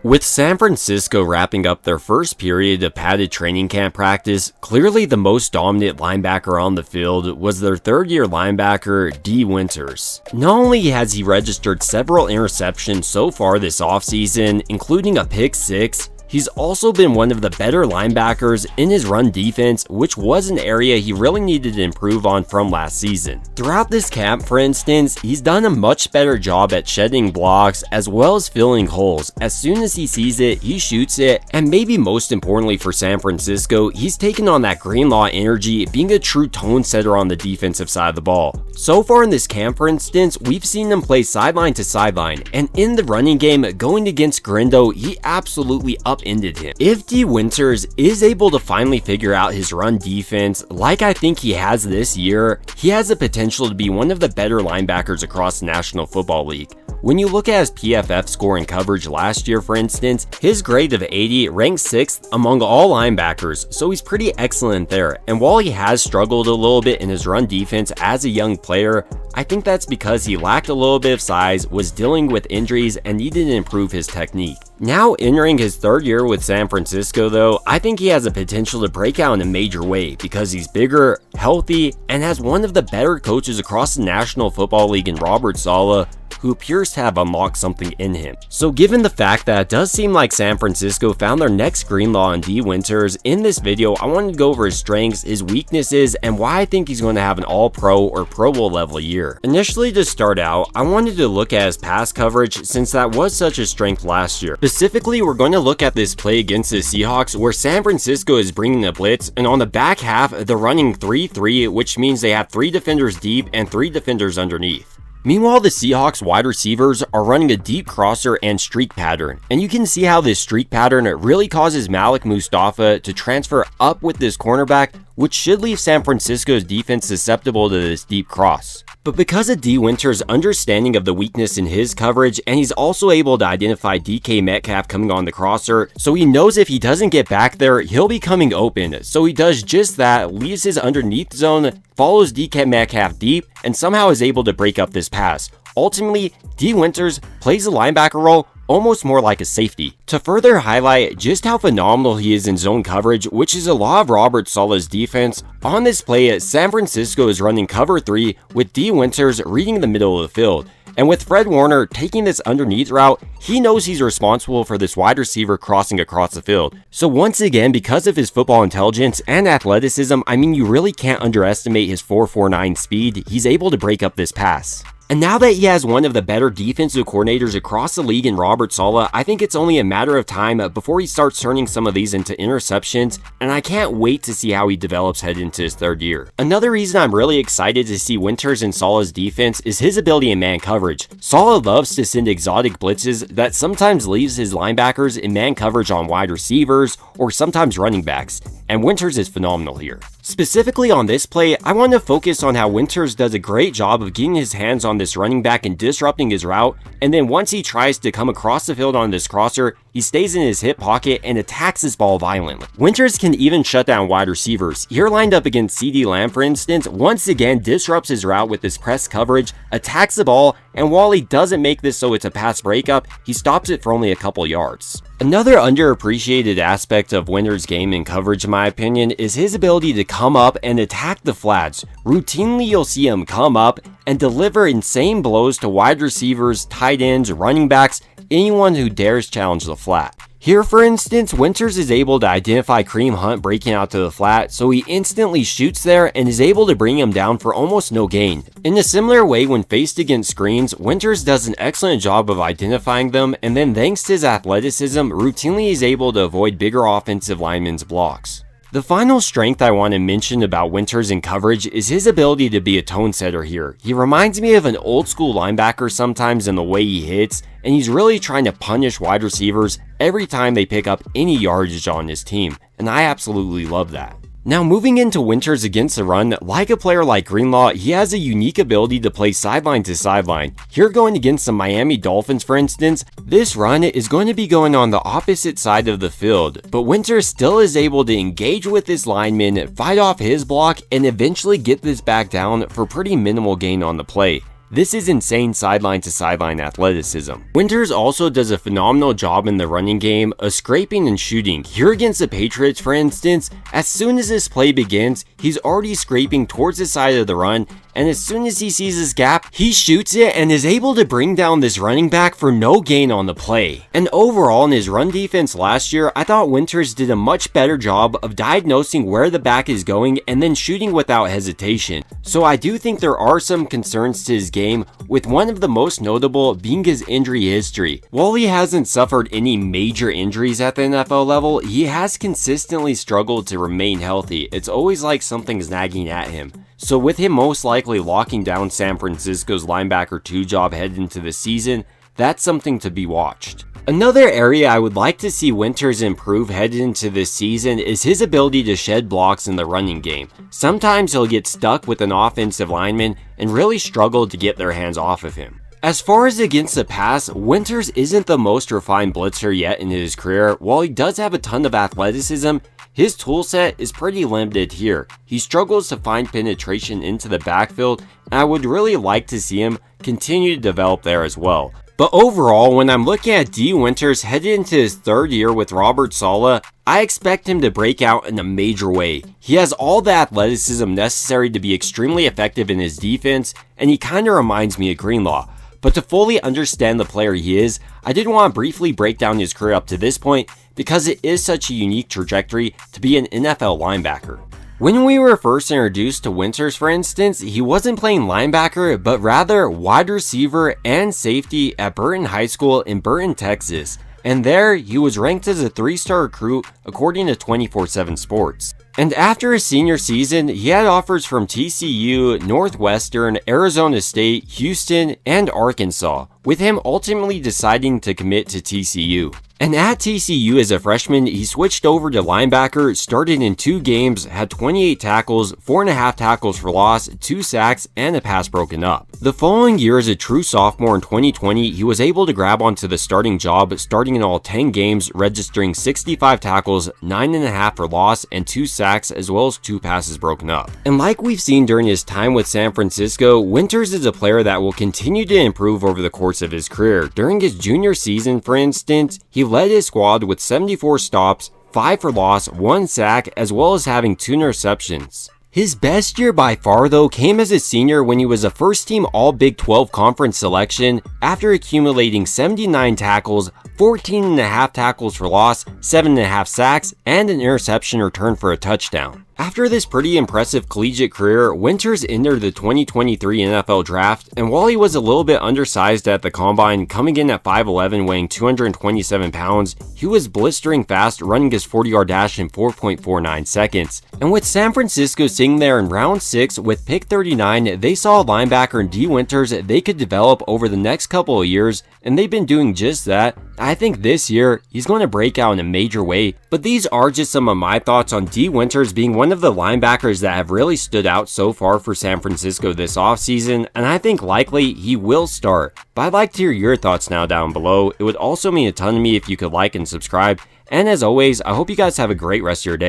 With San Francisco wrapping up their first period of padded training camp practice, clearly the most dominant linebacker on the field was their third-year linebacker, D. Winters. Not only has he registered several interceptions so far this offseason, including a pick six, he's also been one of the better linebackers in his run defense, which was an area he really needed to improve on from last season. Throughout this camp, for instance, he's done a much better job at shedding blocks as well as filling holes. As soon as he sees it, he shoots it, and maybe most importantly for San Francisco, he's taken on that Greenlaw energy, being a true tone setter on the defensive side of the ball. So far in this camp, for instance, we've seen him play sideline to sideline, and in the running game going against Grindo, he absolutely upended him. If D. Winters is able to finally figure out his run defense like I think he has this year, he has the potential to be one of the better linebackers across the National Football League. When you look at his PFF score in coverage last year, for instance, his grade of 80 ranks 6th among all linebackers, so he's pretty excellent there. And while he has struggled a little bit in his run defense as a young player, I think that's because he lacked a little bit of size, was dealing with injuries, and needed to improve his technique. Now entering his third year with San Francisco though, I think he has the potential to break out in a major way because he's bigger, healthy, and has one of the better coaches across the National Football League in Robert Saleh, who appears to have unlocked something in him. So given the fact that it does seem like San Francisco found their next Greenlaw on D. Winters, in this video I wanted to go over his strengths, his weaknesses, and why I think he's going to have an all-pro or Pro Bowl level year. Initially, to start out, I wanted to look at his pass coverage since that was such a strength last year. Specifically, we're going to look at this play against the Seahawks where San Francisco is bringing the blitz, and on the back half they're running 3-3, which means they have 3 defenders deep and 3 defenders underneath. Meanwhile, the Seahawks wide receivers are running a deep crosser and streak pattern, and you can see how this streak pattern really causes Malik Mustafa to transfer up with this cornerback, which should leave San Francisco's defense susceptible to this deep cross. But because of D. Winters' understanding of the weakness in his coverage, and he's also able to identify DK Metcalf coming on the crosser, so he knows if he doesn't get back there, he'll be coming open. So he does just that, leaves his underneath zone, follows DK Metcalf deep, and somehow is able to break up this pass. Ultimately, D. Winters plays the linebacker role almost more like a safety. To further highlight just how phenomenal he is in zone coverage, which is a lot of Robert Saleh's defense, on this play, San Francisco is running cover 3 with D. Winters reading the middle of the field. And with Fred Warner taking this underneath route, he knows he's responsible for this wide receiver crossing across the field. So once again, because of his football intelligence and athleticism, I mean, you really can't underestimate his 4.49 speed, he's able to break up this pass. And now that he has one of the better defensive coordinators across the league in Robert Saleh, I think it's only a matter of time before he starts turning some of these into interceptions, and I can't wait to see how he develops heading into his third year. Another reason I'm really excited to see Winters in Saleh's defense is his ability in man coverage. Saleh loves to send exotic blitzes that sometimes leaves his linebackers in man coverage on wide receivers or sometimes running backs, and Winters is phenomenal here. Specifically on this play, I want to focus on how Winters does a great job of getting his hands on this running back and disrupting his route, and then once he tries to come across the field on this crosser, he stays in his hip pocket and attacks his ball violently. Winters can even shut down wide receivers. Here lined up against CeeDee Lamb, for instance, once again disrupts his route with this press coverage, attacks the ball, and while he doesn't make this so it's a pass breakup, he stops it for only a couple yards. Another underappreciated aspect of Winters' game in coverage, in my opinion, is his ability to come up and attack the flats. Routinely, you'll see him come up and deliver insane blows to wide receivers, tight ends, running backs, anyone who dares challenge the flat. Here, for instance, Winters is able to identify Kareem Hunt breaking out to the flat, so he instantly shoots there and is able to bring him down for almost no gain. In a similar way, when faced against screens, Winters does an excellent job of identifying them, and then thanks to his athleticism, routinely is able to avoid bigger offensive linemen's blocks. The final strength I want to mention about Winters in coverage is his ability to be a tone setter here. He reminds me of an old school linebacker sometimes in the way he hits, and he's really trying to punish wide receivers every time they pick up any yardage on his team, and I absolutely love that. Now moving into Winters against the run, like a player like Greenlaw, he has a unique ability to play sideline to sideline. Here going against the Miami Dolphins, for instance, this run is going to be going on the opposite side of the field, but Winters still is able to engage with this lineman, fight off his block, and eventually get this back down for pretty minimal gain on the play. This is insane sideline to sideline athleticism. Winters also does a phenomenal job in the running game of scraping and shooting. Here against the Patriots, for instance, as soon as this play begins, he's already scraping towards the side of the run, and as soon as he sees his gap, he shoots it and is able to bring down this running back for no gain on the play. And overall in his run defense last year, I thought Winters did a much better job of diagnosing where the back is going and then shooting without hesitation. So I do think there are some concerns to his game, with one of the most notable being his injury history. While he hasn't suffered any major injuries at the NFL level, he has consistently struggled to remain healthy. It's always like something's nagging at him. So with him most likely locking down San Francisco's linebacker 2 job headed into the season, that's something to be watched. Another area I would like to see Winters improve headed into this season is his ability to shed blocks in the running game. Sometimes he'll get stuck with an offensive lineman and really struggle to get their hands off of him. As far as against the pass, Winters isn't the most refined blitzer yet in his career. While he does have a ton of athleticism, his toolset is pretty limited here. He struggles to find penetration into the backfield, and I would really like to see him continue to develop there as well. But overall, when I'm looking at D. Winters headed into his 3rd year with Robert Saleh, I expect him to break out in a major way. He has all the athleticism necessary to be extremely effective in his defense, and he kinda reminds me of Greenlaw. But to fully understand the player he is, I did want to briefly break down his career up to this point because it is such a unique trajectory to be an NFL linebacker. When we were first introduced to Winters, for instance, he wasn't playing linebacker, but rather wide receiver and safety at Burton High School in Burton, Texas. And there, he was ranked as a 3-star recruit according to 24/7 Sports. And after his senior season, he had offers from TCU, Northwestern, Arizona State, Houston, and Arkansas, with him ultimately deciding to commit to TCU. And at TCU as a freshman, he switched over to linebacker, started in 2 games, had 28 tackles, 4.5 tackles for loss, 2 sacks, and a pass broken up. The following year as a true sophomore in 2020, he was able to grab onto the starting job, starting in all 10 games, registering 65 tackles, 9.5 for loss, and 2 sacks, as well as 2 passes broken up. And like we've seen during his time with San Francisco, Winters is a player that will continue to improve over the course of his career. During his junior season, for instance, he led his squad with 74 stops, 5 for loss, 1 sack, as well as having 2 interceptions. His best year by far though came as a senior when he was a first-team All-Big 12 conference selection after accumulating 79 tackles, 14.5 tackles for loss, 7.5 sacks, and an interception return for a touchdown. After this pretty impressive collegiate career, Winters entered the 2023 NFL Draft, and while he was a little bit undersized at the combine, coming in at 5'11", weighing 227 pounds, he was blistering fast, running his 40-yard dash in 4.49 seconds. And with San Francisco sitting there in round 6 with pick 39, they saw linebacker in D. Winters they could develop over the next couple of years, and they've been doing just that. I think this year, he's going to break out in a major way, but these are just some of my thoughts on D. Winters being one of the linebackers that have really stood out so far for San Francisco this offseason, and I think likely he will start. But I'd like to hear your thoughts now down below. It would also mean a ton to me if you could like and subscribe, and as always, I hope you guys have a great rest of your day.